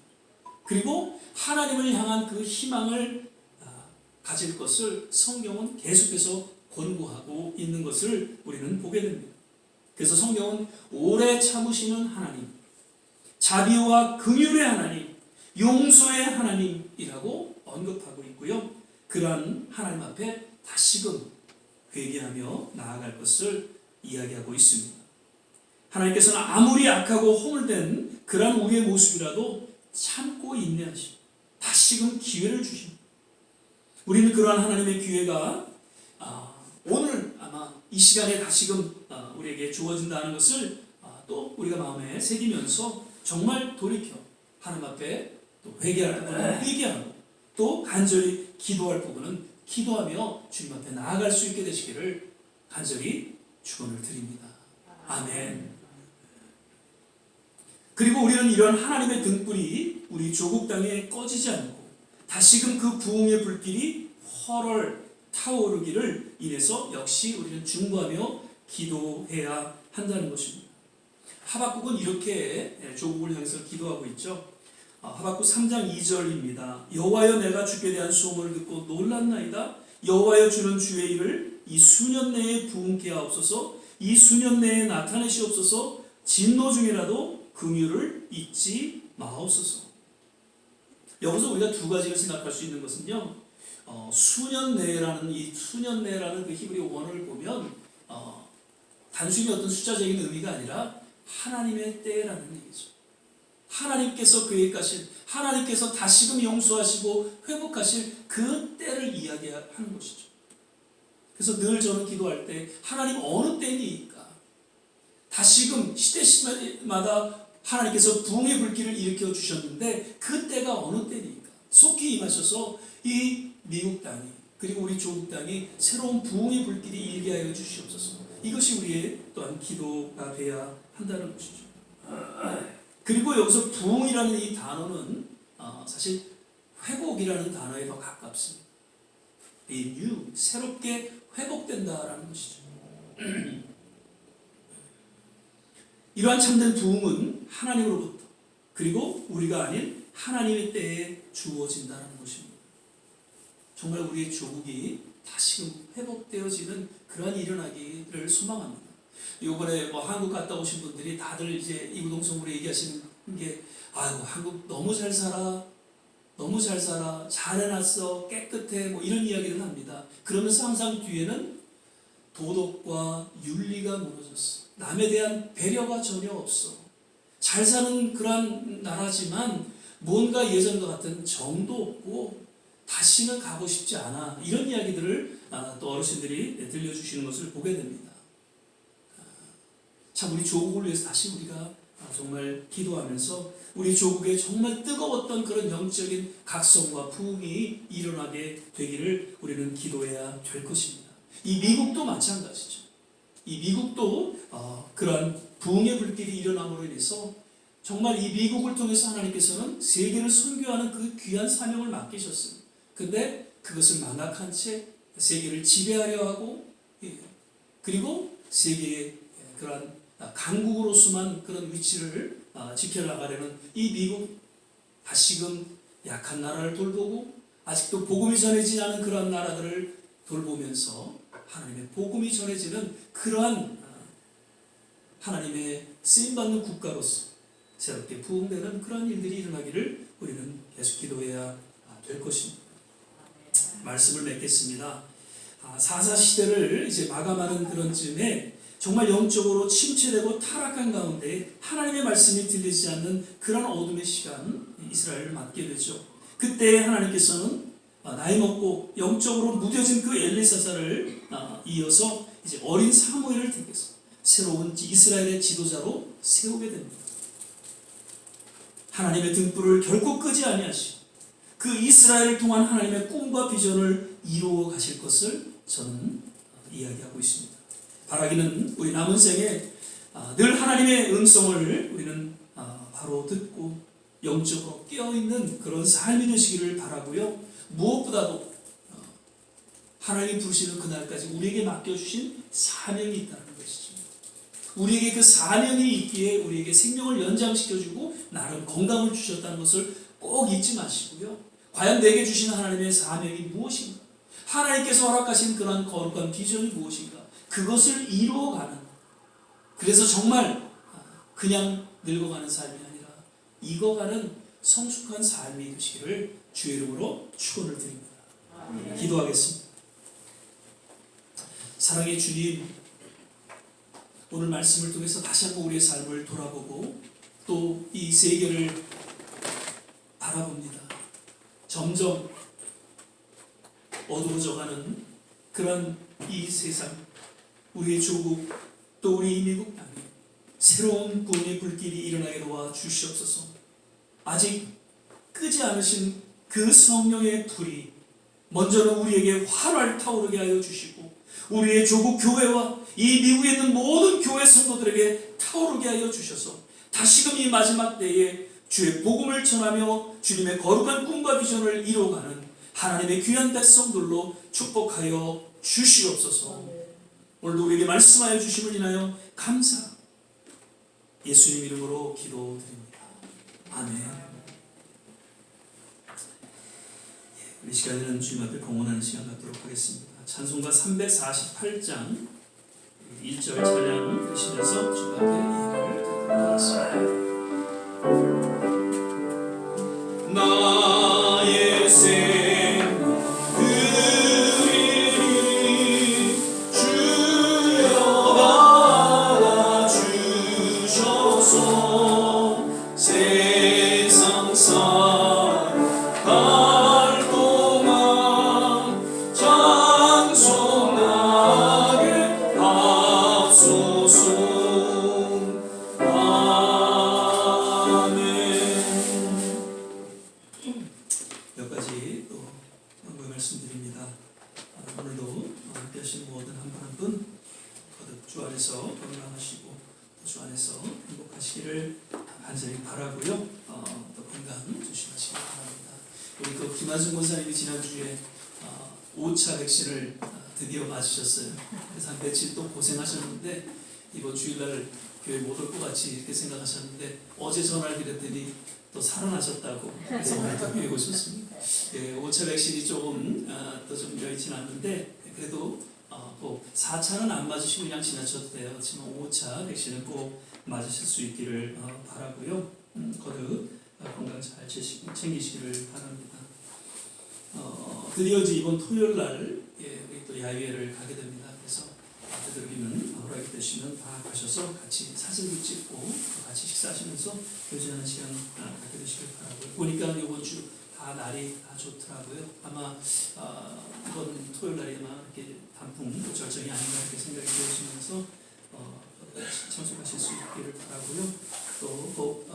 S1: 그리고 하나님을 향한 그 희망을 가질 것을 성경은 계속해서 권고하고 있는 것을 우리는 보게 됩니다. 그래서 성경은 오래 참으시는 하나님, 자비와 긍휼의 하나님, 용서의 하나님이라고 언급하고 있고요. 그러한 하나님 앞에 다시금 회개하며 나아갈 것을 이야기하고 있습니다. 하나님께서는 아무리 악하고 허물된 그러한 우리의 모습이라도 참고 인내하시고 다시금 기회를 주십니다. 우리는 그러한 하나님의 기회가 오늘 아마 이 시간에 다시금 우리에게 주어진다는 것을 또 우리가 마음에 새기면서 정말 돌이켜 하나님 앞에 또 회개할 부분은 회개하고 또 간절히 기도할 부분은 기도하며 주님 앞에 나아갈 수 있게 되시기를 간절히 축원을 드립니다. 아멘. 그리고 우리는 이런 하나님의 등불이 우리 조국 땅에 꺼지지 않고 다시금 그 부흥의 불길이 헐헐 타오르기를 인해서 역시 우리는 중보하며 기도해야 한다는 것입니다. 하박국은 이렇게 조국을 향해서 기도하고 있죠. 하박국 3장 2절입니다. 여호와여 내가 주께 대한 소문을 듣고 놀랐나이다. 여호와여 주는 주의 일을 이 수년 내에 부흥케 하옵소서. 이 수년 내에 나타내시옵소서. 진노 중이라도 긍휼을 잊지 마옵소서. 여기서 우리가 두 가지를 생각할 수 있는 것은요. 수년 내라는 그 히브리 원어를 보면 단순히 어떤 숫자적인 의미가 아니라 하나님의 때라는 얘기죠. 하나님께서 계획하신, 하나님께서 다시금 용서하시고 회복하실 그 때를 이야기하는 것이죠. 그래서 늘 저는 기도할 때 하나님 어느 때니까 다시금 시대마다 하나님께서 부흥의 불길을 일으켜 주셨는데 그 때가 어느 때니까 속히 임하셔서 이 미국 땅이 그리고 우리 조국 땅이 새로운 부흥의 불길이 일게 하여 주시옵소서. 이것이 우리의 또한 기도가 되어야 한다는 것이죠. 그리고 여기서 부흥이라는 이 단어는 사실 회복이라는 단어에 더 가깝습니다. renew, 새롭게 회복된다라는 것이죠. 이러한 참된 부흥은 하나님으로부터 그리고 우리가 아닌 하나님의 때에 주어진다는 것입니다. 정말 우리의 조국이 다시금 회복되어지는 그러한 일어나기를 소망합니다. 이번에 한국 갔다 오신 분들이 다들 이제 이구동성으로 얘기하시는 게 아이고 한국 너무 잘 살아, 너무 잘 살아, 잘 해놨어, 깨끗해 뭐 이런 이야기를 합니다. 그러면서 항상 뒤에는 도덕과 윤리가 무너졌어. 남에 대한 배려가 전혀 없어. 잘 사는 그런 나라지만 뭔가 예전과 같은 정도 없고 다시는 가고 싶지 않아. 이런 이야기들을 또 어르신들이 들려주시는 것을 보게 됩니다. 참 우리 조국을 위해서 다시 우리가 정말 기도하면서 우리 조국에 정말 뜨거웠던 그런 영적인 각성과 부흥이 일어나게 되기를 우리는 기도해야 될 것입니다. 이 미국도 마찬가지죠. 이 미국도 그러한 부흥의 불길이 일어남으로 인해서 정말 이 미국을 통해서 하나님께서는 세계를 선교하는 그 귀한 사명을 맡기셨습니다. 근데 그것을 망각한 채 세계를 지배하려 하고 그리고 세계의 그러한 강국으로서만 그런 위치를 지켜나가려는 이 미국, 다시금 약한 나라를 돌보고 아직도 복음이 전해지지 않은 그러한 나라들을 돌보면서 하나님의 복음이 전해지는 그러한 하나님의 쓰임받는 국가로서 새롭게 부흥되는 그러한 일들이 일어나기를 우리는 계속 기도해야 될 것입니다. 말씀을 맺겠습니다. 사사 시대를 이제 마감하는 그런 즈음에 정말 영적으로 침체되고 타락한 가운데 하나님의 말씀이 들리지 않는 그런 어둠의 시간 이스라엘을 맞게 되죠. 그때 하나님께서는 나이 먹고 영적으로 무뎌진 그 엘리사사를 이어서 이제 어린 사무엘을 택해서 새로운 이스라엘의 지도자로 세우게 됩니다. 하나님의 등불을 결코 끄지 아니하시고 그 이스라엘을 통한 하나님의 꿈과 비전을 이루어 가실 것을 저는 이야기하고 있습니다. 바라기는 우리 남은 생에 늘 하나님의 음성을 우리는 바로 듣고 영적으로 깨어있는 그런 삶이 되시기를 바라고요. 무엇보다도 하나님이 부르시는 그날까지 우리에게 맡겨주신 사명이 있다는 것이죠. 우리에게 그 사명이 있기에 우리에게 생명을 연장시켜주고 나름 건강을 주셨다는 것을 꼭 잊지 마시고요. 과연 내게 주신 하나님의 사명이 무엇인가? 하나님께서 허락하신 그러한 거룩한 비전이 무엇인가? 그것을 이루어가는, 그래서 정말 그냥 늙어가는 삶이 아니라 익어가는 성숙한 삶이 되시기를 주의 이름으로 축원을 드립니다. 기도하겠습니다. 사랑의 주님, 오늘 말씀을 통해서 다시 한번 우리의 삶을 돌아보고 또 이 세계를 바라봅니다. 점점 어두워져가는 그런 이 세상, 우리의 조국 또 우리 미국 땅에 새로운 구원의 불길이 일어나게 도와 주시옵소서. 아직 끄지 않으신 그 성령의 불이 먼저는 우리에게 활활 타오르게 하여 주시고 우리의 조국 교회와 이 미국에 있는 모든 교회 성도들에게 타오르게 하여 주셔서 다시금 이 마지막 때에 주의 복음을 전하며 주님의 거룩한 꿈과 비전을 이루어가는 하나님의 귀한 백성들로 축복하여 주시옵소서. 오늘도 우리에게 말씀하여 주심을 인하여 감사 예수님 이름으로 기도드립니다. 아멘. 이 시간에는 주님 앞에 봉헌하는 시간 갖도록 하겠습니다. 찬송가 348장 1절 찬양 드시면서 주님 앞에 예배를 드리도록 하겠습니다. 나의 생명 그리니 주여 받아주셔서 세상 살아갈 동안 찬송하게 하소서. 몇 가지 또 참고의 말씀드립니다. 오늘도 함께 하시는 모든 한 분 한 분 거듭 주 안에서 건강하시고 주 안에서 행복하시기를 간절히 바라고요. 또 건강 조심하시기 바랍니다. 우리 또 김한순 권사님이 지난주에 5차 백신을 드디어 맞으셨어요. 그래서 한 며칠 또 고생하셨는데 이번 주일날 교회 못 올 것 같이 이렇게 생각하셨는데 어제 전화를 드렸더니 또 살아나셨다고. 그래서 오늘 또 교회 오셨습니다. 5차 백신이 조금 또 좀 여의치는 않는데 그래도 꼭 4차는 안 맞으시고 그냥 지나쳐도 돼요. 하지만 5차 백신은 꼭 맞으실 수 있기를 바라고요. 거듭 건강 잘 챙기시기를 바랍니다. 드디어 이번 토요일 날 우리 또 야외를 가게 됩니다. 그래서 되도록이면 허락이 되시면 다 가셔서 같이 사진도 찍고 같이 식사하시면서 교제하는 시간 갖게 되시길 바라고요. 보니까 이번 주 다 날이 다 좋더라고요. 아마 이번 토요일 날이 아마 이렇게 단풍 절정이 아닌가 이렇게 생각이 되시면서 참석하실 수 있기를 바라고요. 또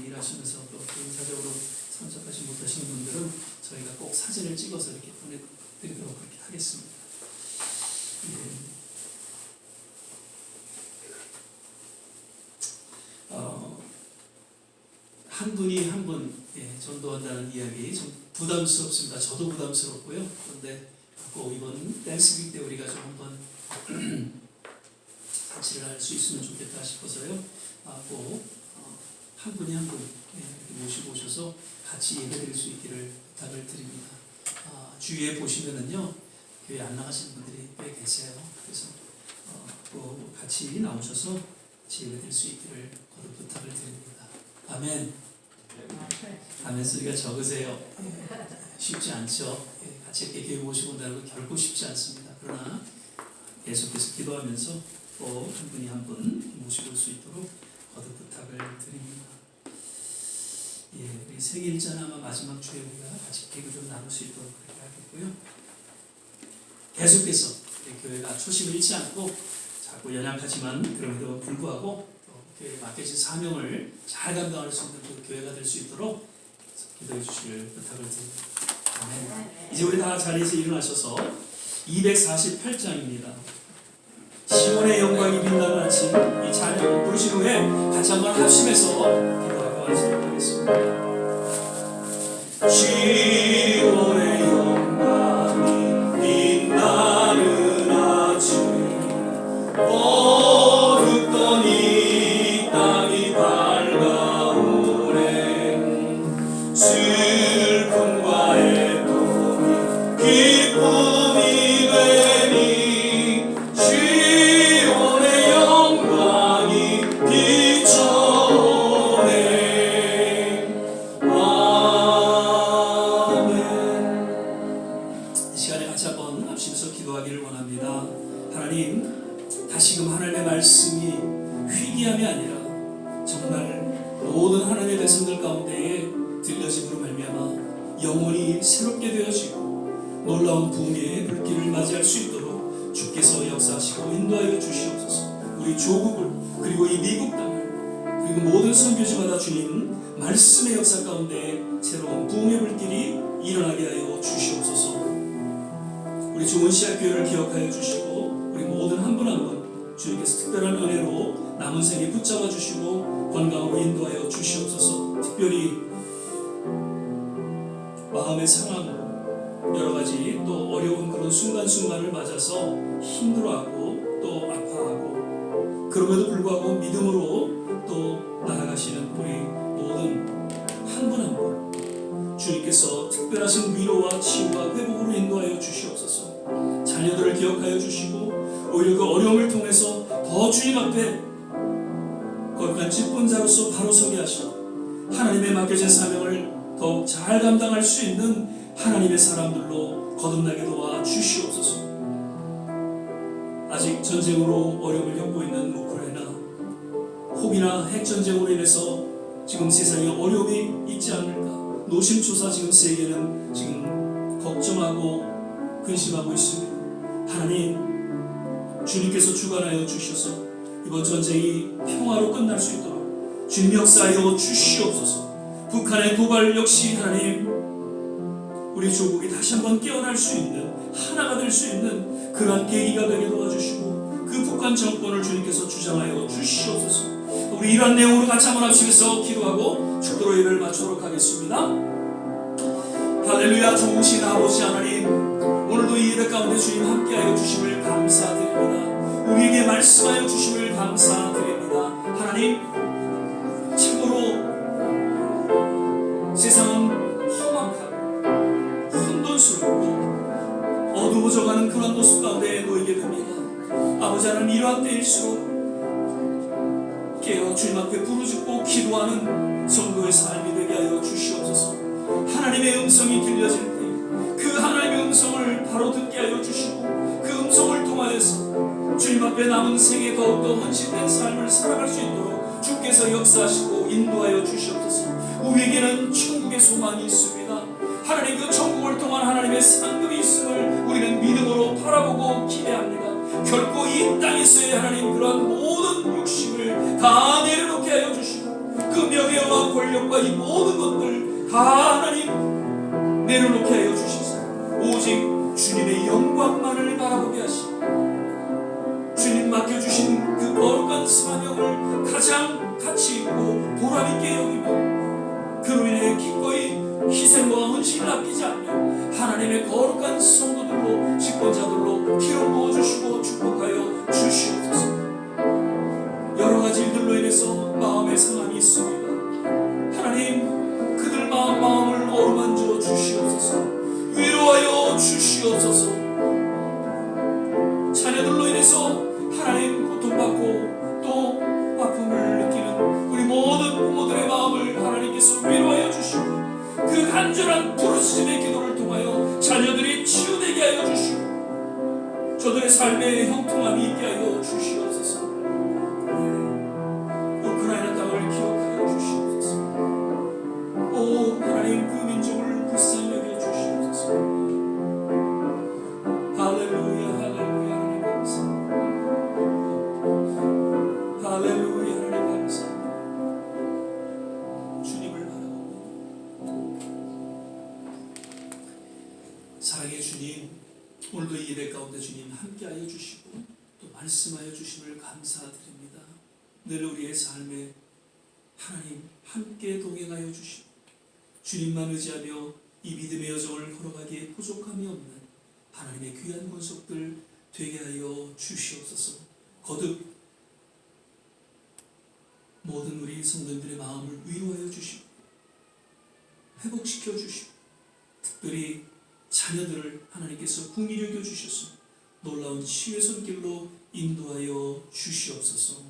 S1: 일하시면서 또 인사적으로 참석하지 못하시는 분들은 저희가 꼭 사진을 찍어서 이렇게 보내드리도록 그렇게 하겠습니다. 한 분이 한 분 전도한다는 이야기 좀 부담스럽습니다. 저도 부담스럽고요. 그런데 꼭 이번 댄스빅 때 우리가 좀 한번 같이를 할 수 있으면 좋겠다 싶어서요. 꼭 한 분이 한 분 모시고 오셔서 같이 예배드릴 수 있기를 부탁을 드립니다. 주위에 보시면은요 교회 안 나가시는 분들이 꽤 계세요. 그래서 꼭 같이 나오셔서 같이 예배드릴 수 있기를 거듭 부탁을 드립니다. 아멘. 아멘 소리가 적으세요. 쉽지 않죠. 같이 이렇게 교회 모시고 온다는 거 결코 쉽지 않습니다. 그러나 계속해서 기도하면서 꼭 한 분이 한 분 모시고 올 수 있도록 거듭 부탁을 드립니다. 우리 세계일자는 아마 마지막 주에 우리가 같이 계획을 좀 나눌 수 있도록 그렇게 하겠고요. 계속해서 교회가 초심을 잃지 않고 자꾸 연약하지만 그럼에도 불구하고 교회에 맡겨진 사명을 잘 감당할 수 있는 그 교회가 될 수 있도록 기도해 주시길 부탁을 드립니다. 아멘. 이제 우리 다 자리에서 일어나셔서 248장입니다. 시온의 영광이 빛나는 아침 이 찬양을 부르신 후에 같이 한번 합심해서 기도하고 하시도록 하겠습니다. 시온의 영광이 빛나는 아침 어둡던 시간에 같이 한번 합심해서 기도하기를 원합니다. 하나님, 다시금 하나님의 말씀이 희귀함이 아니라 정말 모든 하나님의 백성들 가운데에 들려짐으로 말미암아 영혼이 새롭게 되어지고 놀라운 부흥의 불길을 맞이할 수 있도록 주께서 역사하시고 인도하여 주시옵소서. 우리 조국을, 그리고 이 미국 땅을, 그리고 모든 선교지마다 주님 말씀의 역사 가운데 새로운 부흥의 불길이 일어나게 하여 주시옵소서. 우리 좋은 씨앗교회를 기억하여 주시고 우리 모든 한 분 한 분 주님께서 특별한 은혜로 남은 생에 붙잡아 주시고 건강으로 인도하여 주시옵소서. 특별히 마음의 상황, 여러 가지 또 어려운 그런 순간순간을 맞아서 힘들어하고 또 아파하고, 그럼에도 불구하고 믿음으로 또 나아가시는 우리 모든 한 분 한 분 주님께서 특별하신 위로와 치유와 회복으로 인도하여 주시옵소서. 자녀들을 기억하여 주시고 오히려 그 어려움을 통해서 더 주님 앞에 거룩한 집권자로서 바로 서게 하시고 하나님의 맡겨진 사명을 더욱 잘 감당할 수 있는 하나님의 사람들로 거듭나게 도와 주시옵소서. 아직 전쟁으로 어려움을 겪고 있는 우크라이나, 혹이나 핵전쟁으로 인해서 지금 세상에 어려움이 있지 않을까, 노심초사 지금 세계는 지금 걱정하고 근심하고 있습니다. 하나님, 주님께서 주관하여 주셔서 이번 전쟁이 평화로 끝날 수 있도록 주님 역사하여 주시옵소서. 북한의 도발 역시 하나님, 우리 조국이 다시 한번 깨어날 수 있는, 하나가 될 수 있는 그러한 계기가 되게 도와주시고 그 북한 정권을 주님께서 주장하여 주시옵소서. 우리 이러한 내용으로 같이 한번 합심해서 기도하고 축도로 예배를 마치도록 하겠습니다. 할렐루야. 좋으신 아버지 하나님, 오늘도 이 예배 가운데 주님 함께하여 주심을 감사드립니다. 우리에게 말씀하여 주심을 감사드립니다. 하나님, 참으로 세상은 험악하고 혼돈스럽고 어두워져가는 그런 모습 가운데 놓이게 됩니다. 아버지 하나님, 이러한 때일수록 깨어 주님 앞에 부르짖고 기도하는 성도의 삶이 되게 하여 주시옵소서. 하나님의 음성이 들려질 때 그 하나님의 음성을 바로 듣게 하여 주시고 그 음성을 통하여서 주님 앞에 남은 생에 더욱더 헌신된 삶을 살아갈 수 있도록 주께서 역사하시고 인도하여 주시옵소서. 우리에게는 천국의 소망이 있습니다. 하나님, 그 천국을 통한 하나님의 상급이 있음을 우리는 믿음으로 바라보고 기대합니다. 결코 이 땅에서의 하나님 그러한 모든 욕심을 다 내려놓게 하여 주시고 그 명예와 권력과 이 모든 것들 다 하나님 내려놓게 하여 주시사 오직 주님의 영광만을 바라보게 하시고 주님 맡겨주신 그 거룩한 사명을 가장 가치 있고 보람있게 여기고 그로 인해 기꺼이 희생과 헌신을 아끼지 않며 하나님의 거룩한 성도들로 집권자들로 기름 부어주시고 축복하여 주시옵소서. 여러 가지 일들로 인해서 마음의 상함이 있습니다. 하나님, 그들 마음을 어루만져 주시옵소서. 위로하여 주시옵소서. 자녀들로 인해서 하나님 고통받고 또 아픔을 느끼는 우리 모든 부모들의 마음을 하나님께서 위로하여 주시고 그 간절한 부르짖음의 기도를 통하여 자녀들이 치유되게 하여 주시고 저들의 삶에 형통함이 있게 하여 주시옵소서. 우크라이나 땅을 기억하여 주시옵소서. 오 하나님, 그 민족을 불쌍히 여겨 주시옵소서. 할렐루야, 할렐루야. 하나님 감사합니다. 할렐루야. 하나님 감사합니다. 주님을 바라봅니다. 사랑의 주님, 오늘도 이 예배 가운데 주님 함께하여 주시고 또 말씀하여 주심을 감사드립니다. 늘 우리의 삶에 하나님 함께 동행하여 주시고 주님만 의지하며 이 믿음의 여정을 걸어가기에 부족함이 없는 하나님의 귀한 권속들 되게 하여 주시옵소서. 거듭 모든 우리 성도들의 마음을 위로하여 주시고 회복시켜 주시고 특별히 자녀들을 하나님께서 긍휼히 여겨 주셔서 놀라운 치유의 손길로 인도하여 주시옵소서.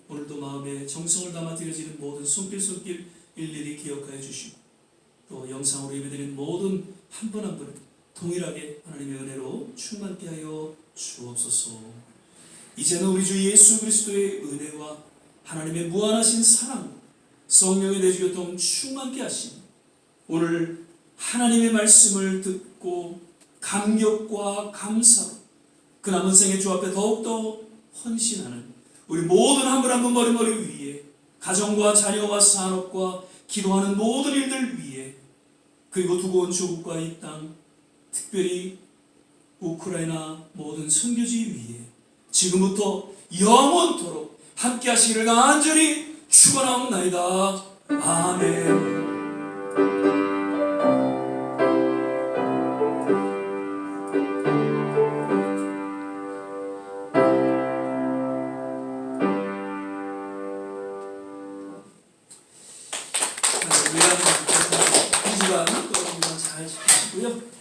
S1: 오늘도 마음에 정성을 담아 드려지는 모든 손길 일일이 기억하여 주시고 또 영상으로 예배드린 모든 한 분 한 분을 동일하게 하나님의 은혜로 충만케 하여 주옵소서. 이제는 우리 주 예수 그리스도의 은혜와 하나님의 무한하신 사랑, 성령의 내주교통 충만케 하신 오늘 하나님의 말씀을 듣고 감격과 감사로 그 남은 생애 주 앞에 더욱더 헌신하는 우리 모든 한 분 한 분 머리머리 위에 가정과 자녀와 산업과 기도하는 모든 일들 위에 그리고 두고 온 조국과 이 땅 특별히 우크라이나 모든 선교지 위에 지금부터 영원토록 함께 하시기를 간절히 축원하옵나이다. 아멘. 이 시간 또 잘 지키시고요.